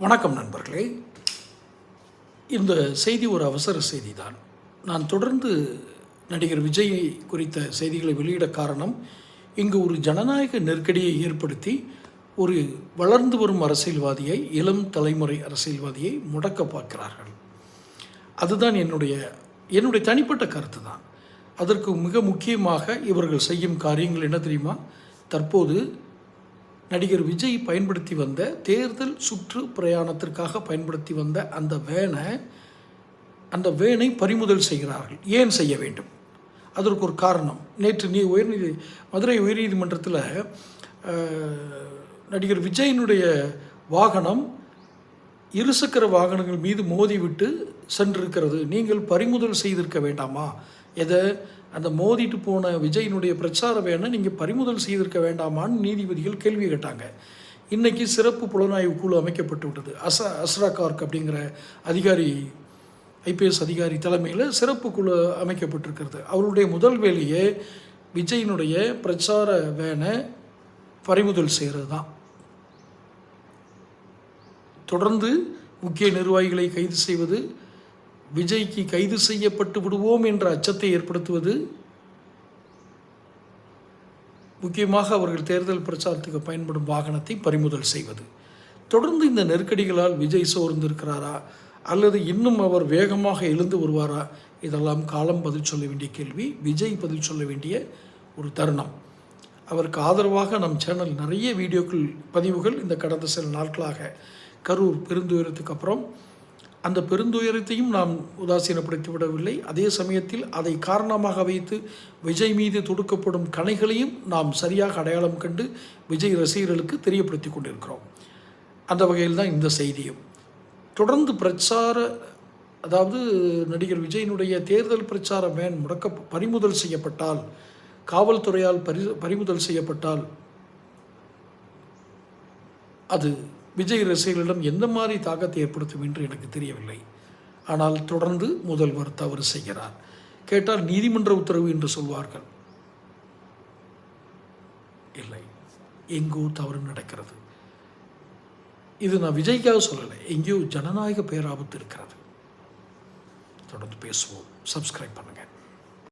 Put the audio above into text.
வணக்கம் நண்பர்களே. இந்த செய்தி ஒரு அவசர செய்தி தான். நான் தொடர்ந்து நடிகர் விஜய் குறித்த செய்திகளை வெளியிட காரணம், இங்கு ஒரு ஜனநாயக நெருக்கடியை ஏற்படுத்தி ஒரு வளர்ந்து வரும் அரசியல்வாதியை, இளம் தலைமுறை அரசியல்வாதியை முடக்க பார்க்கிறார்கள். அதுதான் என்னுடைய தனிப்பட்ட கருத்து தான். அதற்கு மிக முக்கியமாக இவர்கள் செய்யும் காரியங்கள் என்ன தெரியுமா? தற்போது நடிகர் விஜய் பயன்படுத்தி வந்த தேர்தல் சுற்று பிரயாணத்திற்காக பயன்படுத்தி வந்த அந்த வேனை பறிமுதல் செய்கிறார்கள். ஏன் செய்ய வேண்டும்? அதற்கு ஒரு காரணம். நேற்று மதுரை உயர்நீதிமன்றத்தில் நடிகர் விஜயினுடைய வாகனம் இருசக்கர வாகனங்கள் மீது மோதிவிட்டு சென்றிருக்கிறது. நீங்கள் பறிமுதல் செய்திருக்க வேண்டாமா? அந்த மோதிட்டு போன விஜயினுடைய பிரச்சார வேனை நீங்கள் பறிமுதல் செய்திருக்க வேண்டாமான்னு நீதிபதிகள் கேள்வி கேட்டாங்க. இன்றைக்கி சிறப்பு புலனாய்வு குழு அமைக்கப்பட்டு விட்டது. அஸ்ரா கார்க் அப்படிங்கிற ஐபிஎஸ் அதிகாரி தலைமையில் சிறப்பு குழு அமைக்கப்பட்டிருக்கிறது. அவருடைய முதல் வேலையே விஜயினுடைய பிரச்சார வேனை பறிமுதல் செய்கிறது தான். தொடர்ந்து முக்கிய நிர்வாகிகளை கைது செய்வது, விஜய்க்கு கைது செய்யப்பட்டு விடுவோம் என்ற அச்சத்தை ஏற்படுத்துவது, முக்கியமாக அவர்கள் தேர்தல் பிரச்சாரத்துக்கு பயன்படும் வாகனத்தை பறிமுதல் செய்வது. தொடர்ந்து இந்த நெருக்கடிகளால் விஜய் சோர்ந்திருக்கிறாரா அல்லது இன்னும் அவர் வேகமாக எழுந்து வருவாரா? இதெல்லாம் காலம் பதில் சொல்ல வேண்டிய கேள்வி. விஜய் பதில் சொல்ல வேண்டிய ஒரு தருணம். அவருக்கு ஆதரவாக நம் சேனல் நிறைய பதிவுகள் இந்த கடந்த சில நாட்களாக கரூர் பெருந்துயரத்துக்கு அப்புறம் அந்த பெருந்துயரத்தையும் நாம் உதாசீனப்படுத்தி விடவில்லை. அதே சமயத்தில் அதை காரணமாக வைத்து விஜய் மீது தொடுக்கப்படும் கணைகளையும் நாம் சரியாக அடையாளம் கண்டு விஜய் ரசிகர்களுக்கு தெரியப்படுத்தி கொண்டிருக்கிறோம். அந்த வகையில் தான் இந்த செய்தியும். தொடர்ந்து அதாவது நடிகர் விஜயினுடைய தேர்தல் பிரச்சார வேன் பறிமுதல் செய்யப்பட்டால், காவல்துறையால் பறிமுதல் செய்யப்பட்டால் அது விஜய் ரசிகர்களிடம் எந்த மாதிரி தாக்கத்தை ஏற்படுத்தும் என்று எனக்கு தெரியவில்லை. ஆனால் தொடர்ந்து முதல்வர் தவறு செய்கிறார். கேட்டால் நீதிமன்ற உத்தரவு என்று சொல்வார்கள். இல்லை, எங்கோ தவறு நடக்கிறது. இது நான் விஜய்க்காக சொல்லலை, எங்கேயோ ஜனநாயக பேராபத்து இருக்கிறது. தொடர்ந்து பேசுவோம். சப்ஸ்கிரைப் பண்ணுங்கள்.